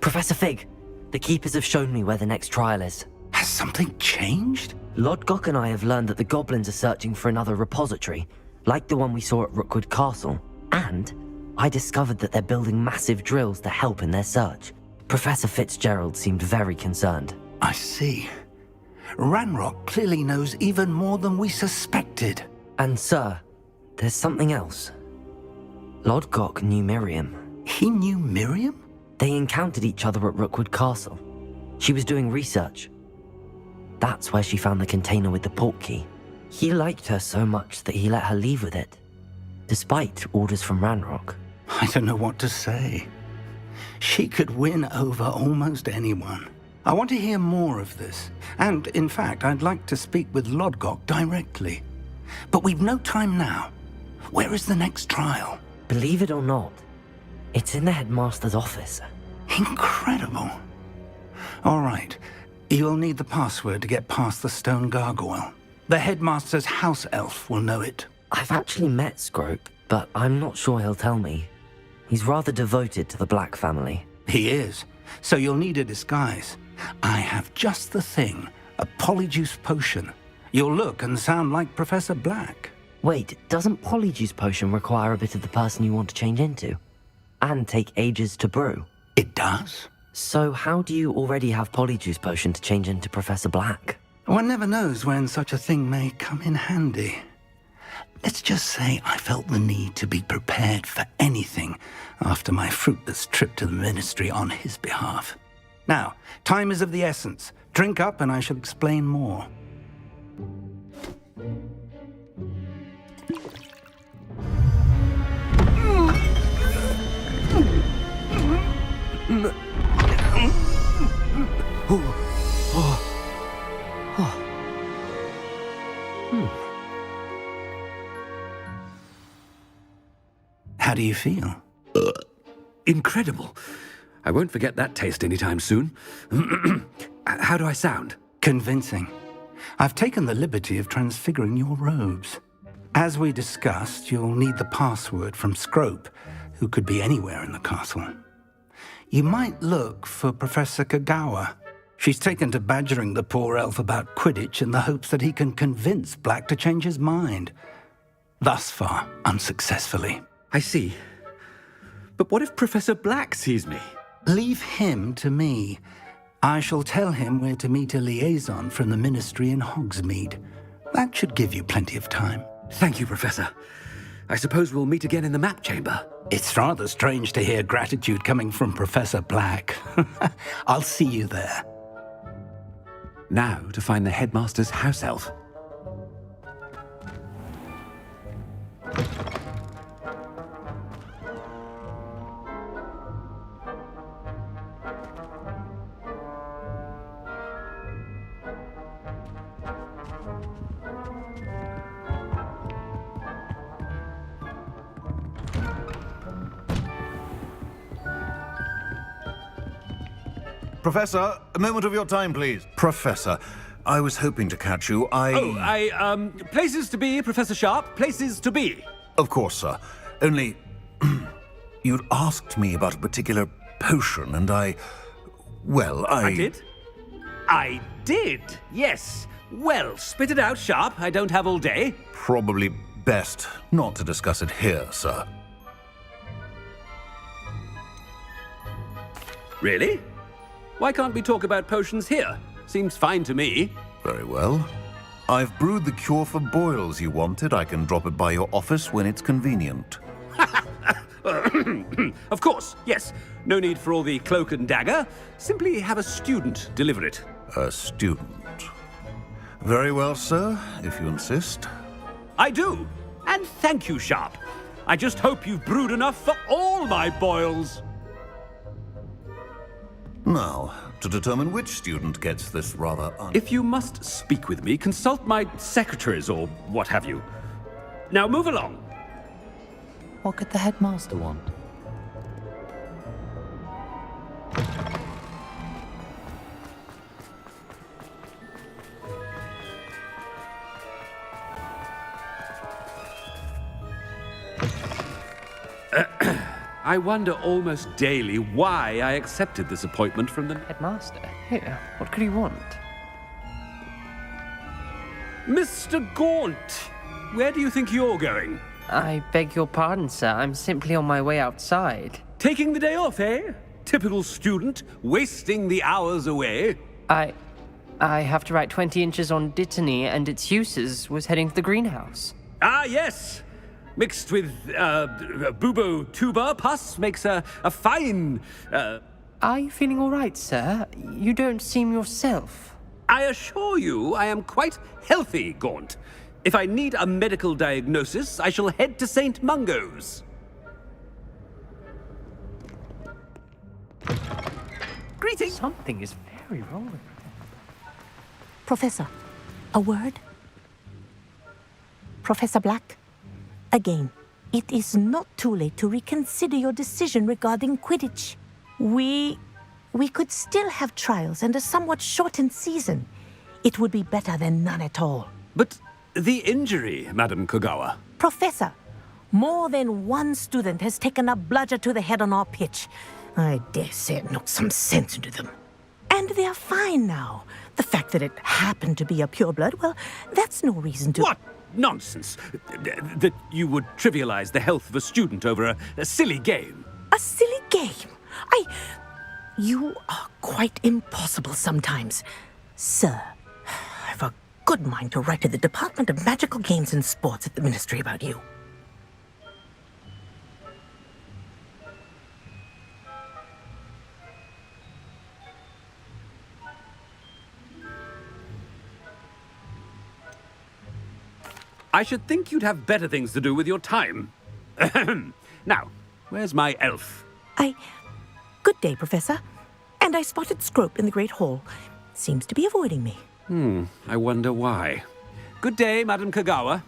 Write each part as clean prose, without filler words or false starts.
Professor Fig, the Keepers have shown me where the next trial is. Has something changed? Lodgok and I have learned that the goblins are searching for another repository, like the one we saw at Rookwood Castle. And I discovered that they're building massive drills to help in their search. Professor Fitzgerald seemed very concerned. I see. Ranrock clearly knows even more than we suspected. And sir, there's something else. Lodgok knew Miriam. He knew Miriam? They encountered each other at Rookwood Castle. She was doing research. That's where she found the container with the port key. He liked her so much that he let her leave with it, despite orders from Ranrock. I don't know what to say. She could win over almost anyone. I want to hear more of this. And, in fact, I'd like to speak with Lodgok directly. But we've no time now. Where is the next trial? Believe it or not, it's in the headmaster's office. Incredible. All right. You'll need the password to get past the stone gargoyle. The headmaster's house elf will know it. I've actually met Scrope, but I'm not sure he'll tell me. He's rather devoted to the Black family. He is. So you'll need a disguise. I have just the thing. A polyjuice potion. You'll look and sound like Professor Black. Wait, doesn't Polyjuice Potion require a bit of the person you want to change into? And take ages to brew? It does? So how do you already have Polyjuice Potion to change into Professor Black? One never knows when such a thing may come in handy. Let's just say I felt the need to be prepared for anything after my fruitless trip to the Ministry on his behalf. Now, time is of the essence. Drink up and I shall explain more. How do you feel? Incredible. I won't forget that taste anytime soon. How do I sound? Convincing. I've taken the liberty of transfiguring your robes. As we discussed, you'll need the password from Scrope, who could be anywhere in the castle. You might look for Professor Kagawa. She's taken to badgering the poor elf about Quidditch in the hopes that he can convince Black to change his mind. Thus far, unsuccessfully. I see. But what if Professor Black sees me? Leave him to me. I shall tell him where to meet a liaison from the Ministry in Hogsmeade. That should give you plenty of time. Thank you, Professor. I suppose we'll meet again in the map chamber. It's rather strange to hear gratitude coming from Professor Black. I'll see you there. Now to find the headmaster's house elf. Professor, a moment of your time, please. Professor, I was hoping to catch you. Places to be, Professor Sharp, places to be. Of course, sir. Only, you'd asked me about a particular potion, and I did? I did, yes. Well, spit it out, Sharp. I don't have all day. Probably best not to discuss it here, sir. Really? Why can't we talk about potions here? Seems fine to me. Very well. I've brewed the cure for boils you wanted. I can drop it by your office when it's convenient. Of course, yes. No need for all the cloak and dagger. Simply have a student deliver it. A student. Very well, sir, if you insist. I do. And thank you, Sharp. I just hope you've brewed enough for all my boils. Now, to determine which student gets this rather If you must speak with me, consult my secretaries or what have you. Now move along. What could the headmaster want? I wonder almost daily why I accepted this appointment from the... Headmaster? Here, what could he want? Mr. Gaunt, where do you think you're going? I beg your pardon, sir. I'm simply on my way outside. Taking the day off, eh? Typical student, wasting the hours away. I have to write 20 inches on dittany and its uses. Was heading to the greenhouse. Ah, yes. Mixed with bubo tuber pus makes a fine... Are you feeling all right, sir? You don't seem yourself. I assure you I am quite healthy, Gaunt. If I need a medical diagnosis, I shall head to St. Mungo's. Greetings. Something is very wrong with him. Professor, a word? Professor Black? Again, it is not too late to reconsider your decision regarding Quidditch. We could still have trials and a somewhat shortened season. It would be better than none at all. But the injury, Madam Kogawa. Professor, more than one student has taken a bludger to the head on our pitch. I dare say it knocked some sense into them. And they're fine now. The fact that it happened to be a pureblood, well, that's no reason to... What nonsense! That you would trivialize the health of a student over a silly game. A silly game? You are quite impossible sometimes. Sir, I've a good mind to write to the Department of Magical Games and Sports at the Ministry about you. I should think you'd have better things to do with your time. Now, where's my elf? Good day, Professor. And I spotted Scrope in the Great Hall. Seems to be avoiding me. I wonder why. Good day, Madam Kogawa.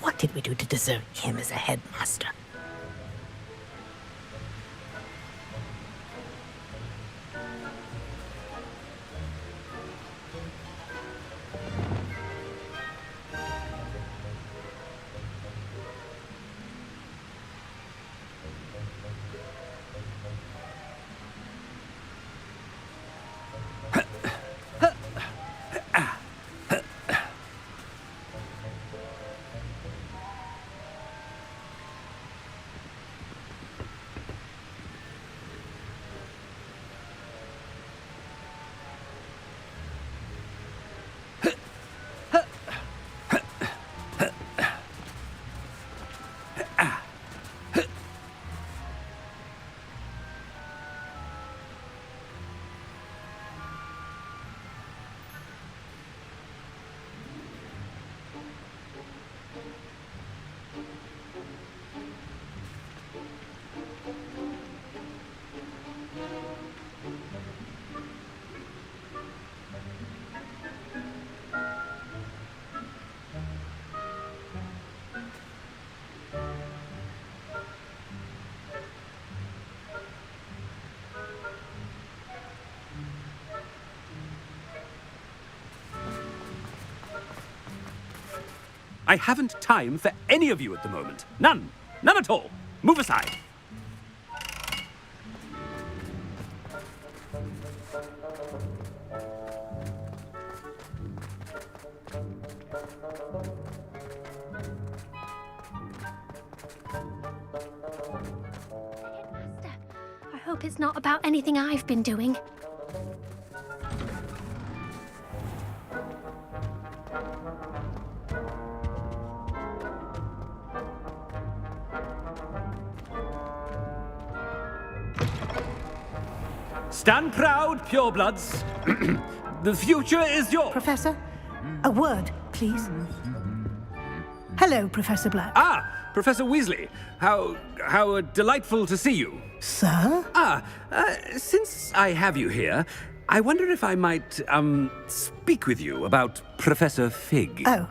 What did we do to deserve him as a headmaster? I haven't time for any of you at the moment. None. None at all. Move aside. Headmaster, I hope it's not about anything I've been doing. Stand proud, purebloods. The future is yours. Professor, a word, please. Hello, Professor Black. Ah, Professor Weasley. How delightful to see you. Sir? Since I have you here, I wonder if I might, speak with you about Professor Fig. Oh,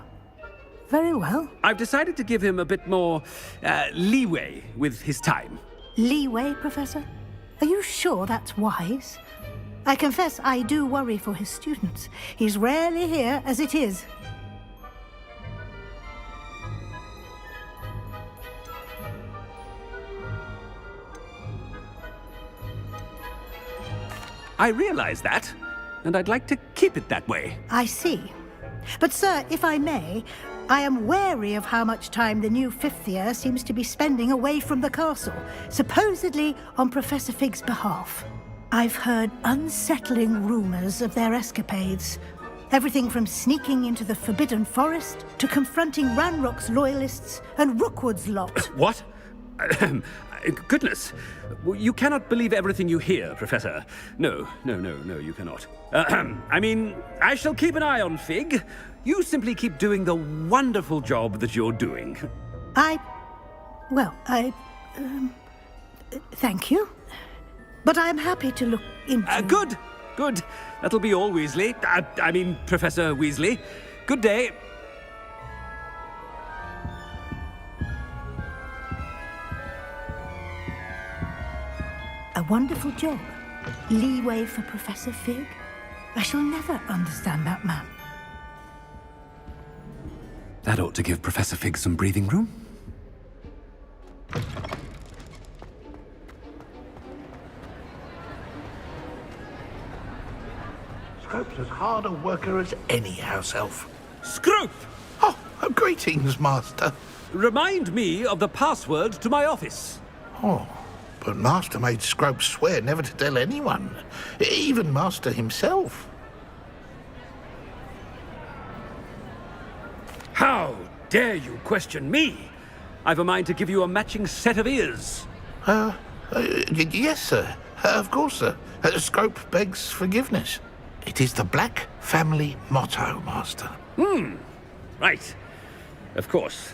very well. I've decided to give him a bit more, leeway with his time. Leeway, Professor? Are you sure that's wise? I confess I do worry for his students. He's rarely here as it is. I realize that, and I'd like to keep it that way. I see. But, sir, if I may, I am wary of how much time the new fifth year seems to be spending away from the castle, supposedly on Professor Fig's behalf. I've heard unsettling rumors of their escapades. Everything from sneaking into the Forbidden Forest to confronting Ranrock's loyalists and Rookwood's lot. What? Goodness. You cannot believe everything you hear, Professor. No, you cannot. I mean, I shall keep an eye on Fig. You simply keep doing the wonderful job that you're doing. Thank you. But I'm happy to look into... Good. That'll be all, Weasley. I mean, Professor Weasley. Good day. A wonderful job. Leeway for Professor Fig. I shall never understand that man. That ought to give Professor Fig some breathing room. Scrope's as hard a worker as any house elf. Scrope! Oh, greetings, Master. Remind me of the password to my office. Oh, but Master made Scrope swear never to tell anyone, even Master himself. How dare you question me? I've a mind to give you a matching set of ears. Yes, sir. Of course, sir. Scrope begs forgiveness. It is the Black family motto, Master. Right. Of course.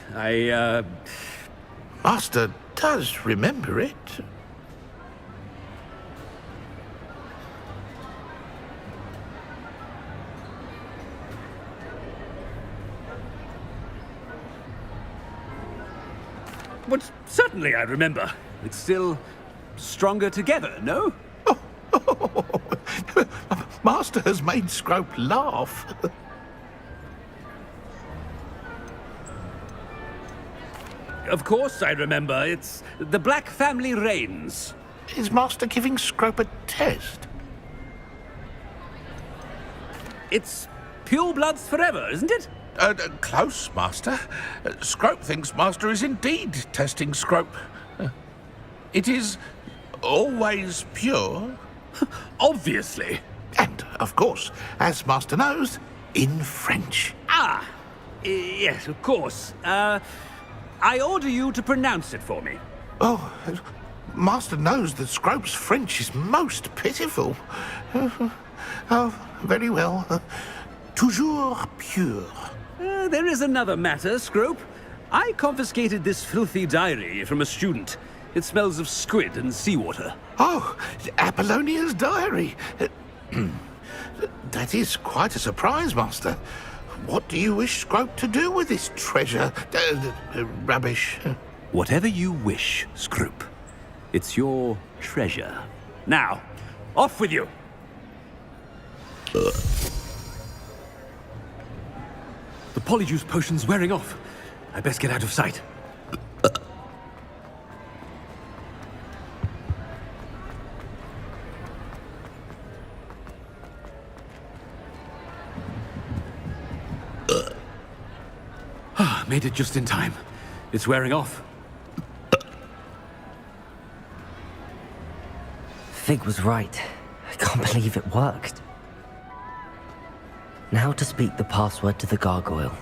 Master does remember it. But certainly I remember. It's still stronger together, no? Master has made Scrope laugh. Of course I remember. It's the Black family reigns. Is Master giving Scrope a test? It's pure bloods forever, isn't it? Close, Master. Scrope thinks Master is indeed testing Scrope. It is always pure. Obviously. And, of course, as Master knows, in French. Yes, of course. I order you to pronounce it for me. Oh, Master knows that Scrope's French is most pitiful. Oh, very well. Toujours pure. There is another matter, Scrope. I confiscated this filthy diary from a student. It smells of squid and seawater. Oh, Apollonia's diary. That is quite a surprise, Master. What do you wish Scrope to do with this treasure? Rubbish. Whatever you wish, Scrope. It's your treasure. Now, off with you. The polyjuice potion's wearing off. I best get out of sight. Made it just in time. It's wearing off. Fig was right. I can't believe it worked. Now to speak the password to the gargoyle.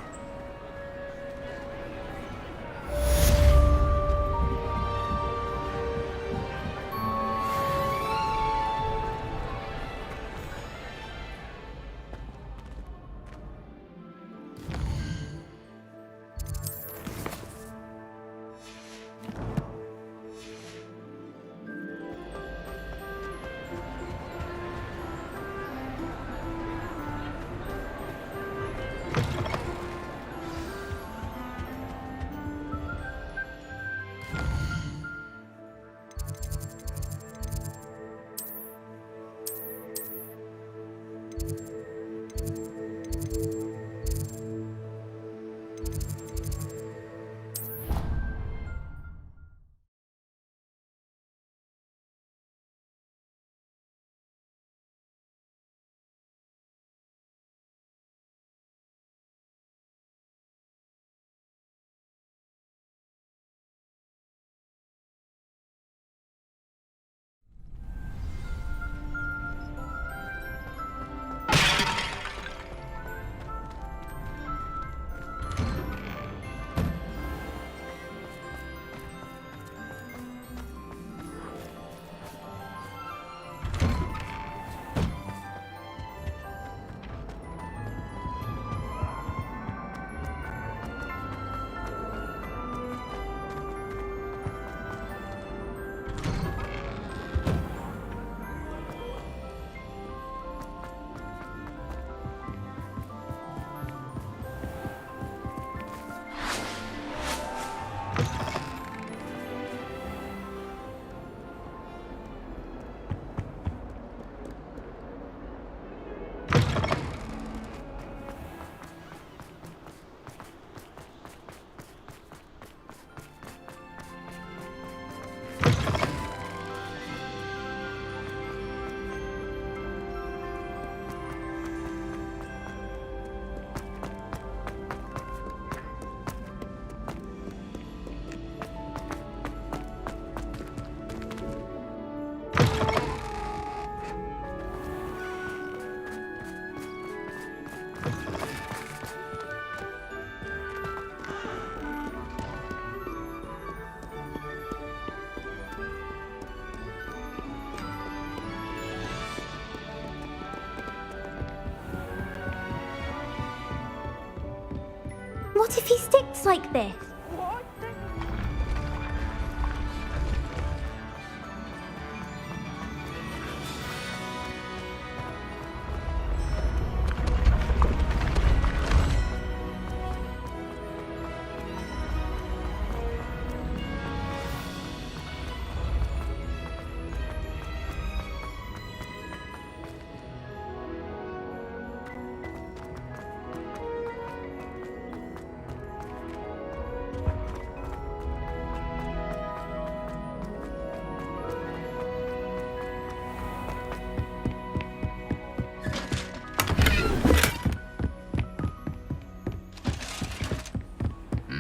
What if he sticks like this?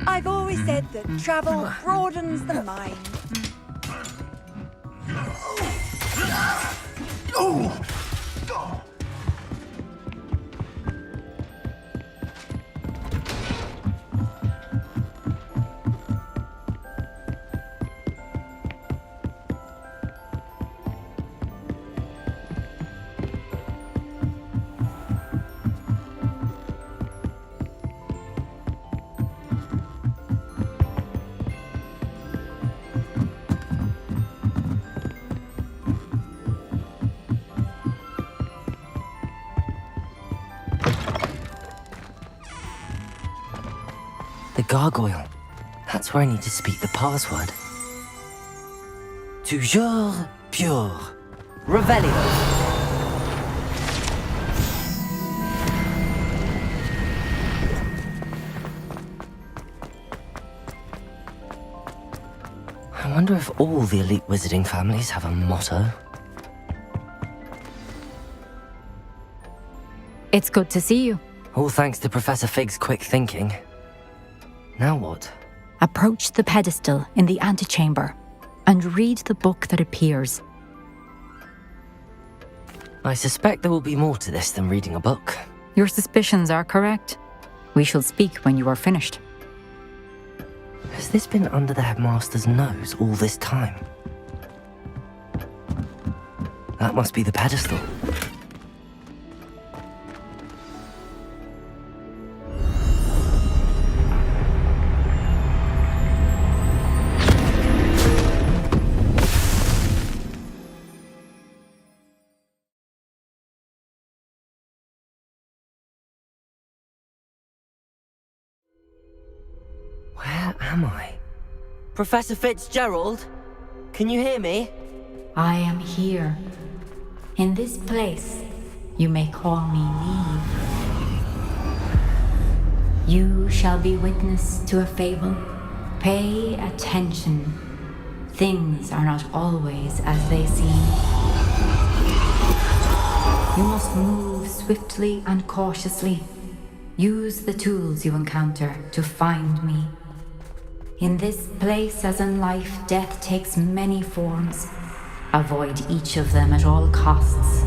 I've always said that travel broadens the mind. The gargoyle. That's where I need to speak the password. Toujours pure. Revelio. I wonder if all the elite wizarding families have a motto. It's good to see you. All thanks to Professor Fig's quick thinking. Now what? Approach the pedestal in the antechamber and read the book that appears. I suspect there will be more to this than reading a book. Your suspicions are correct. We shall speak when you are finished. Has this been under the headmaster's nose all this time? That must be the pedestal. Where am I? Professor Fitzgerald? Can you hear me? I am here. In this place, you may call me Neve. You shall be witness to a fable. Pay attention. Things are not always as they seem. You must move swiftly and cautiously. Use the tools you encounter to find me. In this place, as in life, death takes many forms. Avoid each of them at all costs.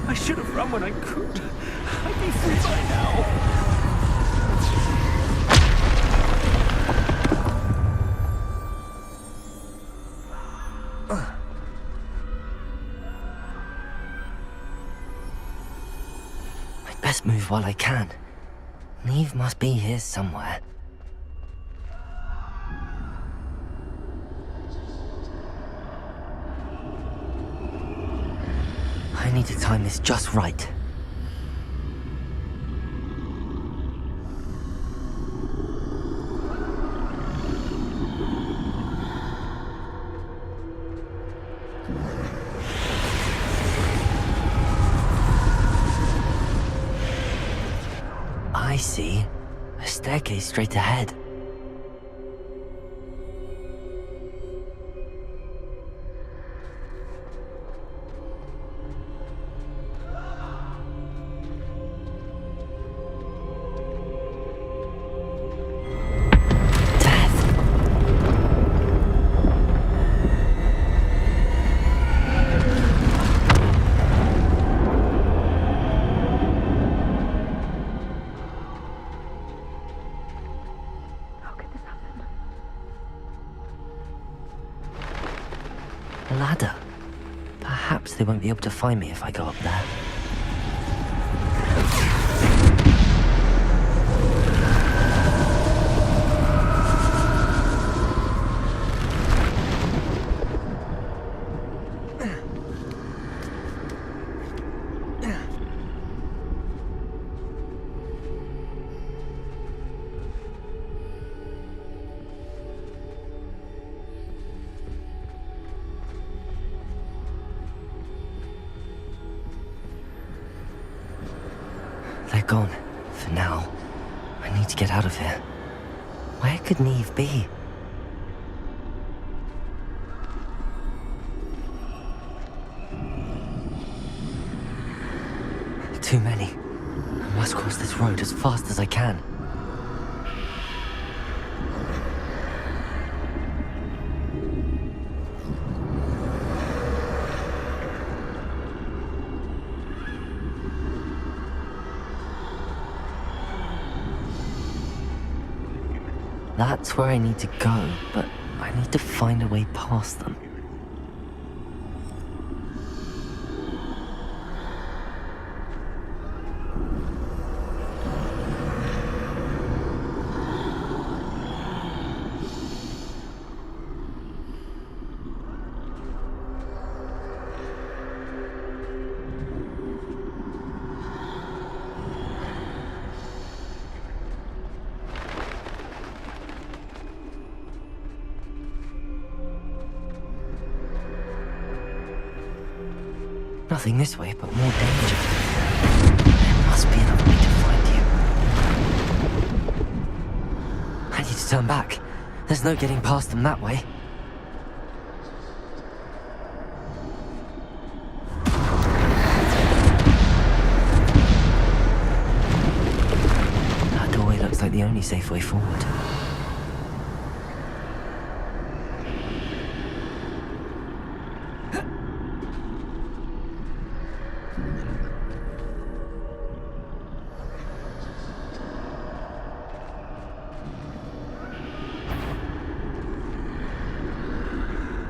I should have run when I could. I'd be free by now. I'd best move while I can. Neve must be here somewhere. I need to time this just right. I see. A staircase straight ahead. They won't be able to find me if I go up there. They're gone. For now. I need to get out of here. Where could Neve be? Too many. I must cross this road as fast as I can. That's where I need to go, but I need to find a way past them. Nothing this way, but more danger. There must be another way to find you. I need to turn back. There's no getting past them that way. That doorway looks like the only safe way forward.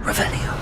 Revelio.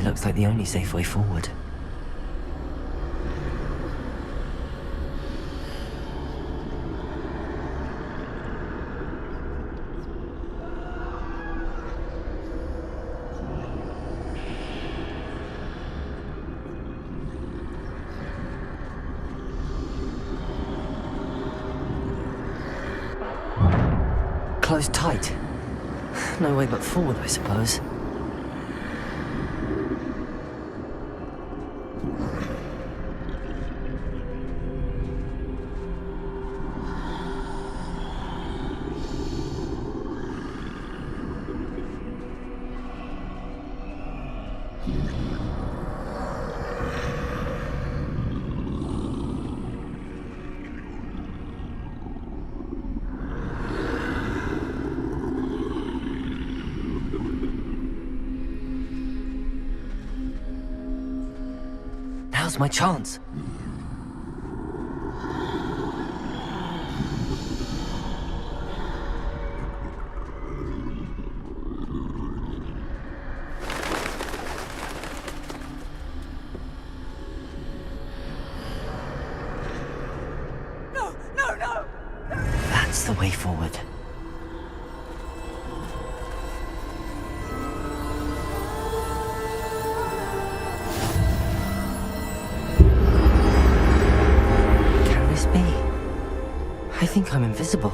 Looks like the only safe way forward. Closed tight. No way but forward, I suppose. Now's my chance. the way forward. Can this be? I think I'm invisible.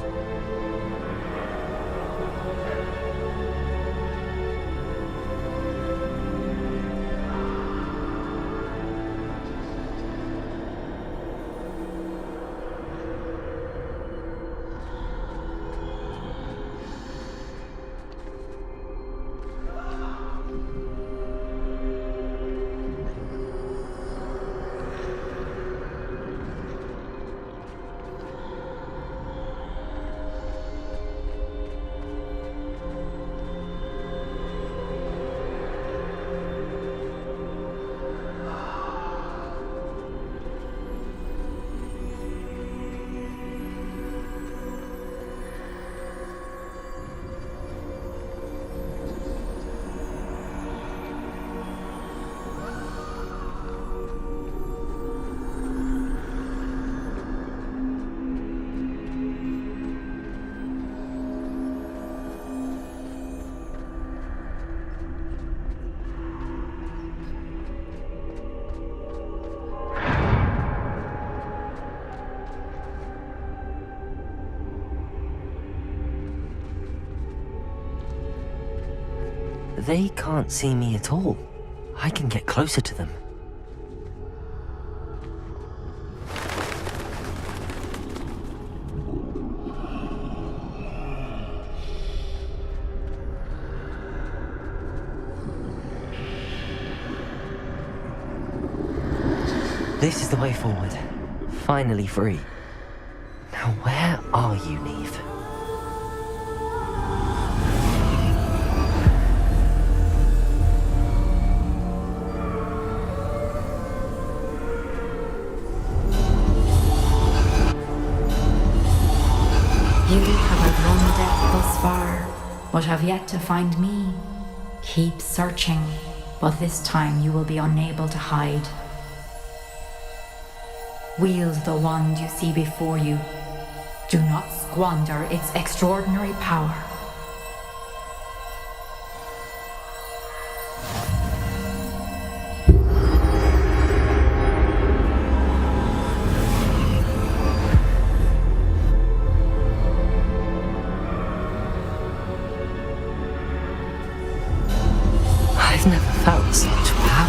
They can't see me at all. I can get closer to them. This is the way forward. Finally free. Now where are you, Neve? You have outrun death thus far, but have yet to find me. Keep searching, but this time you will be unable to hide. Wield the wand you see before you. Do not squander its extraordinary power. I've never felt such power.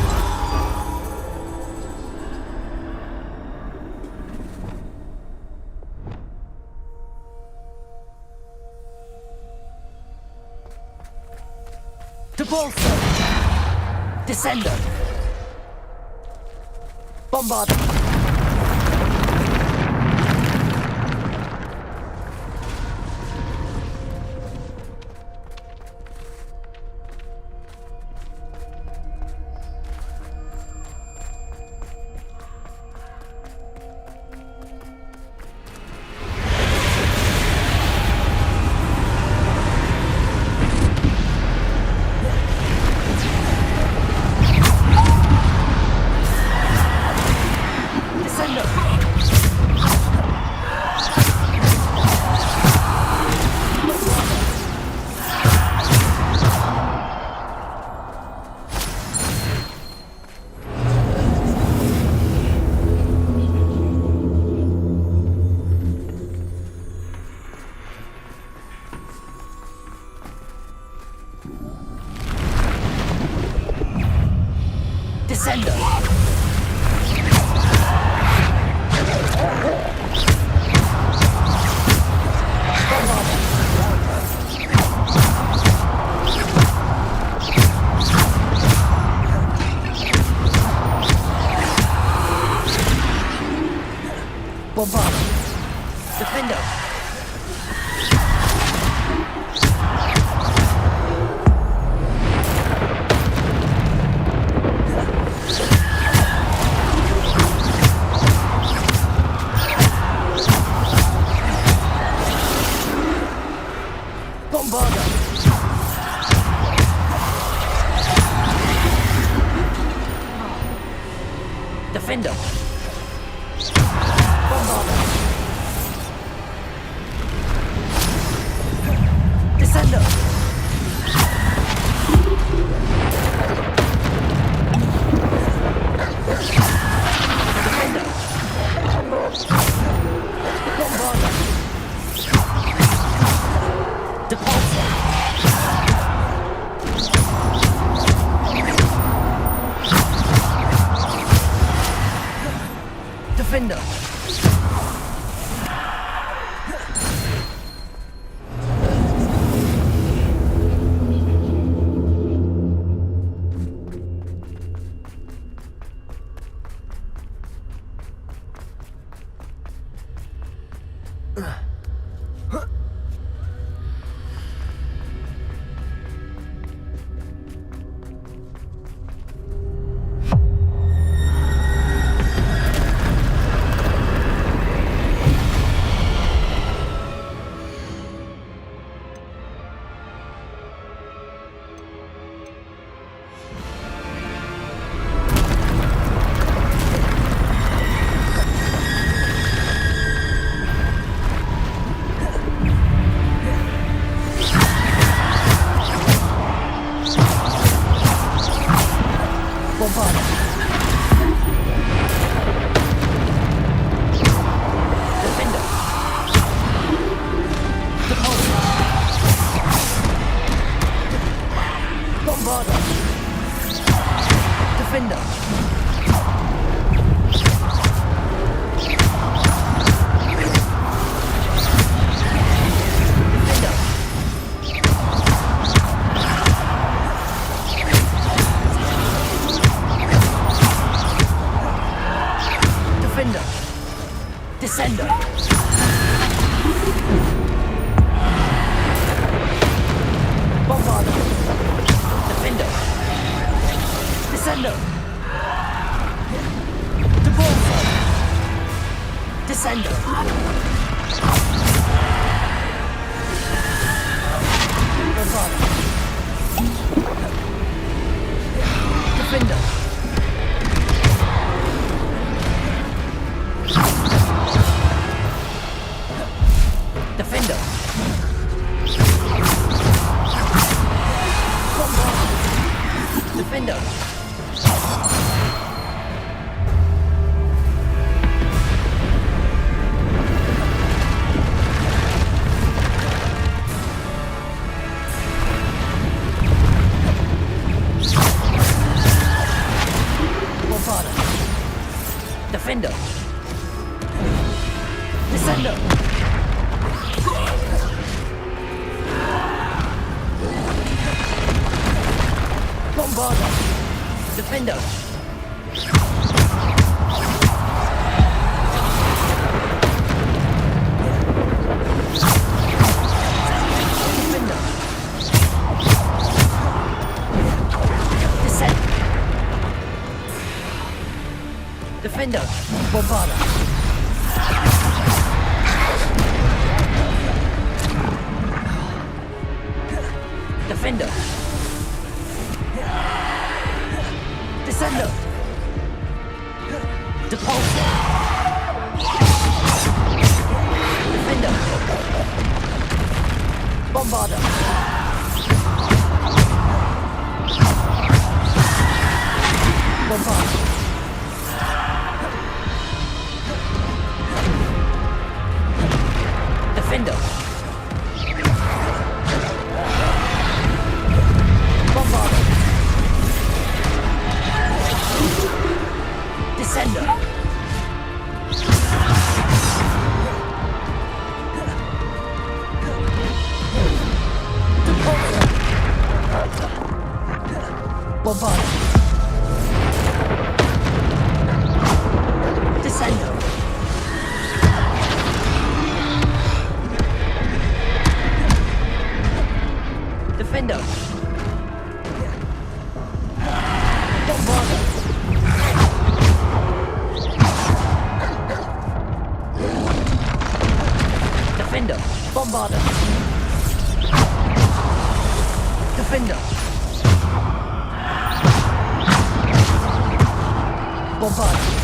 Depulso! Descendo! Bombardo! Descendo! Bombardo! Defendo! Defender! Bombardo! Descender! Defender! Descender! Bombarder! Defender! Descender! Debolter! Descender! Bombarder! Defender! Defender! Defender! Bombarder! Defender! Descender! Bombarder! Defender! Defender! Descend! Defender! Bombarder! Defender! Descender! Depulsor! Defender! Bombarder! Bombarder! Defender! Bombarder! Descender! Bombarder! Descender! Defender! Bombarder! Defender! Bombarder! Defender! Bombarder!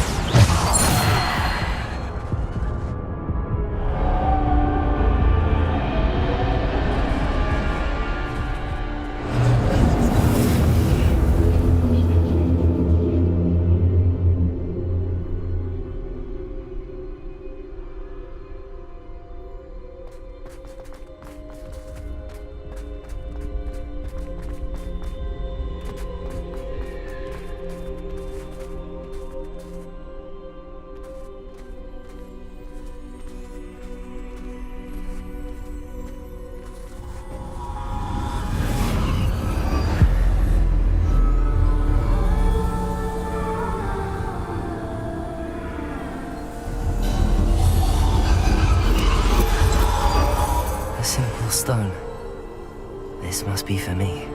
beautiful stone. This must be for me.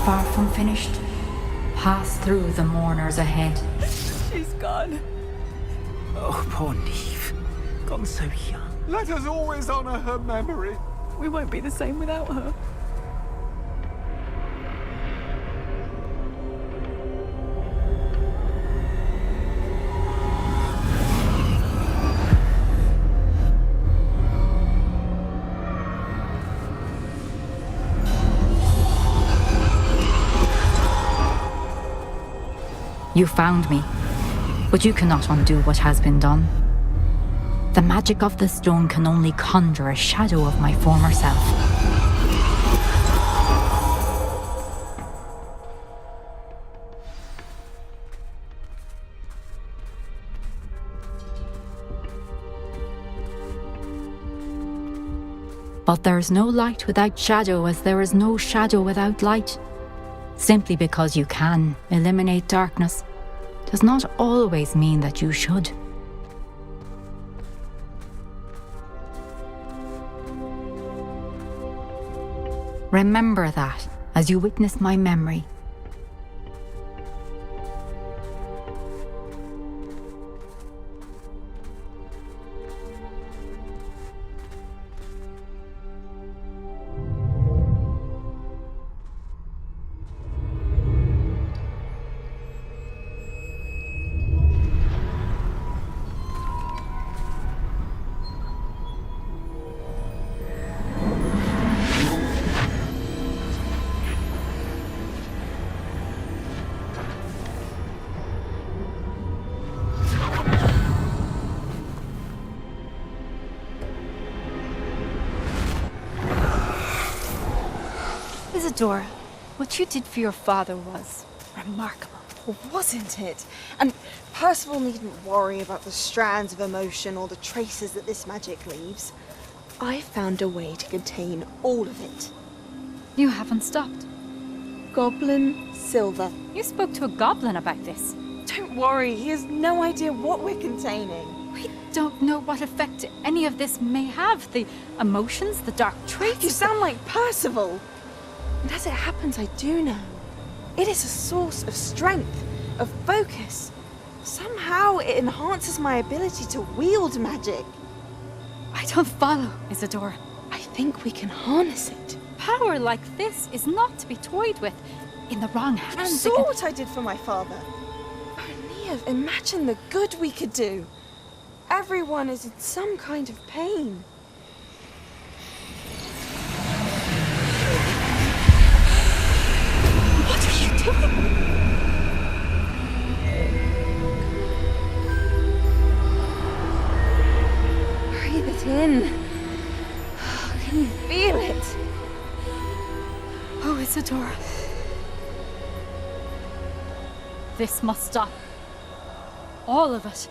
Far from finished, pass through the mourners ahead. She's gone. Oh, poor Neve. Gone so young. Let us always honor her memory. We won't be the same without her. You found me, but you cannot undo what has been done. The magic of the stone can only conjure a shadow of my former self. But there is no light without shadow, as there is no shadow without light. Simply because you can eliminate darkness does not always mean that you should. Remember that as you witness my memory. Isadora, what you did for your father was remarkable, wasn't it? And Percival needn't worry about the strands of emotion or the traces that this magic leaves. I found a way to contain all of it. You haven't stopped. Goblin Silver. You spoke to a goblin about this. Don't worry, he has no idea what we're containing. We don't know what effect any of this may have. The emotions, the dark traits. You sound like Percival. And as it happens, I do know. It is a source of strength, of focus. Somehow it enhances my ability to wield magic. I don't follow, Isadora. I think we can harness it. Power like this is not to be toyed with. In the wrong hands, You saw what I did for my father. Nia, imagine the good we could do. Everyone is in some kind of pain. What are you doing? Breathe it in. Can you feel it? Oh, Isadora. This must stop. All of it.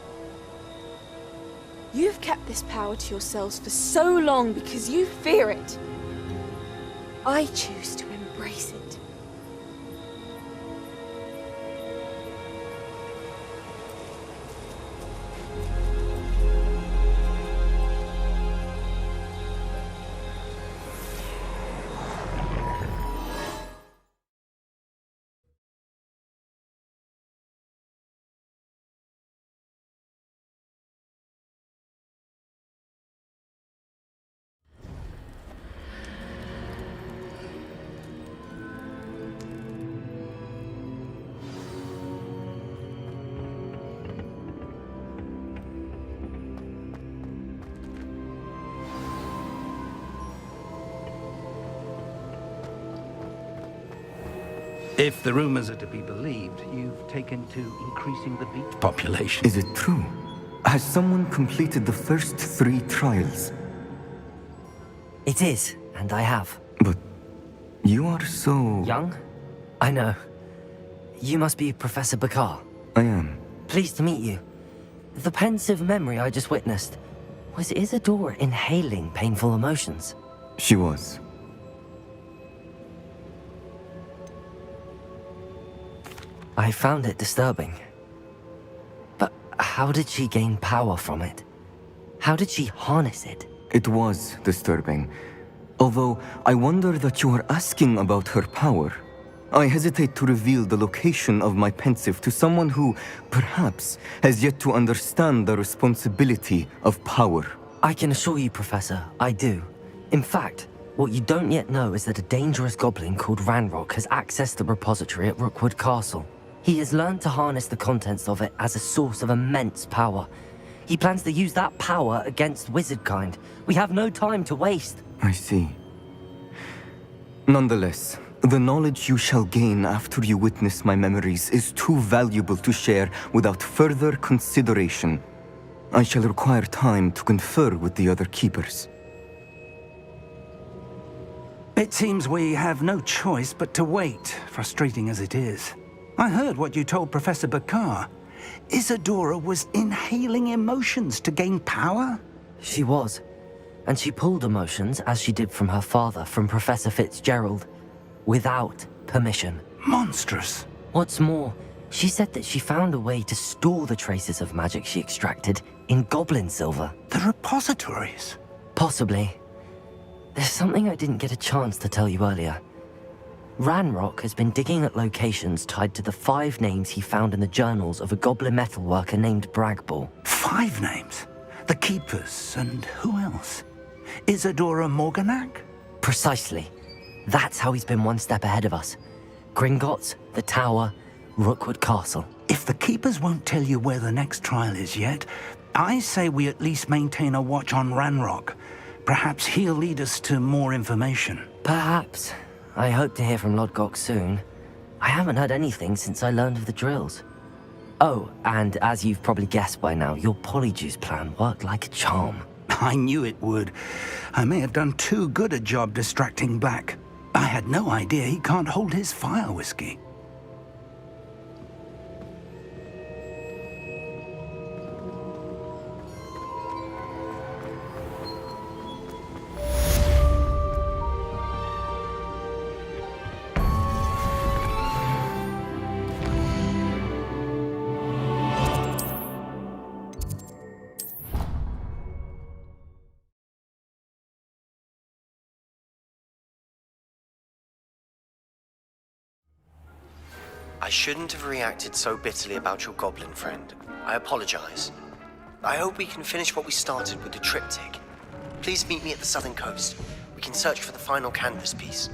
You've kept this power to yourselves for so long because you fear it. I choose to embrace it. If the rumors are to be believed, you've taken to increasing the beach population. Is it true? Has someone completed the first 3 trials? It is, and I have. But you are so... Young? I know. you must be Professor Bakar. I am. Pleased to meet you. The pensive memory I just witnessed, was Isadora inhaling painful emotions? She was. I found it disturbing. But how did she gain power from it? How did she harness it? It was disturbing. Although, I wonder that you are asking about her power. I hesitate to reveal the location of my pensive to someone who, perhaps, has yet to understand the responsibility of power. I can assure you, Professor, I do. In fact, what you don't yet know is that a dangerous goblin called Ranrock has accessed the repository at Rookwood Castle. He has learned to harness the contents of it as a source of immense power. He plans to use that power against wizardkind. We have no time to waste. I see. Nonetheless, the knowledge you shall gain after you witness my memories is too valuable to share without further consideration. I shall require time to confer with the other keepers. It seems we have no choice but to wait, frustrating as it is. I heard what you told Professor Bakar. Isadora was inhaling emotions to gain power? She was. And she pulled emotions, as she did from her father, from Professor Fitzgerald, without permission. Monstrous. What's more, she said that she found a way to store the traces of magic she extracted in goblin silver. The repositories? Possibly. There's something I didn't get a chance to tell you earlier. Ranrock has been digging at locations tied to the 5 names he found in the journals of a goblin metalworker named Bragball. 5 names? The Keepers, and who else? Isadora Morganac? Precisely. That's how he's been one step ahead of us. Gringotts, the Tower, Rookwood Castle. If the Keepers won't tell you where the next trial is yet, I say we at least maintain a watch on Ranrock. Perhaps he'll lead us to more information. Perhaps. I hope to hear from Lodgok soon. I haven't heard anything since I learned of the drills. Oh, and as you've probably guessed by now, your polyjuice plan worked like a charm. I knew it would. I may have done too good a job distracting Black. I had no idea he can't hold his fire whiskey. I shouldn't have reacted so bitterly about your goblin friend. I apologize. I hope we can finish what we started with the triptych. Please meet me at the southern coast. We can search for the final canvas piece.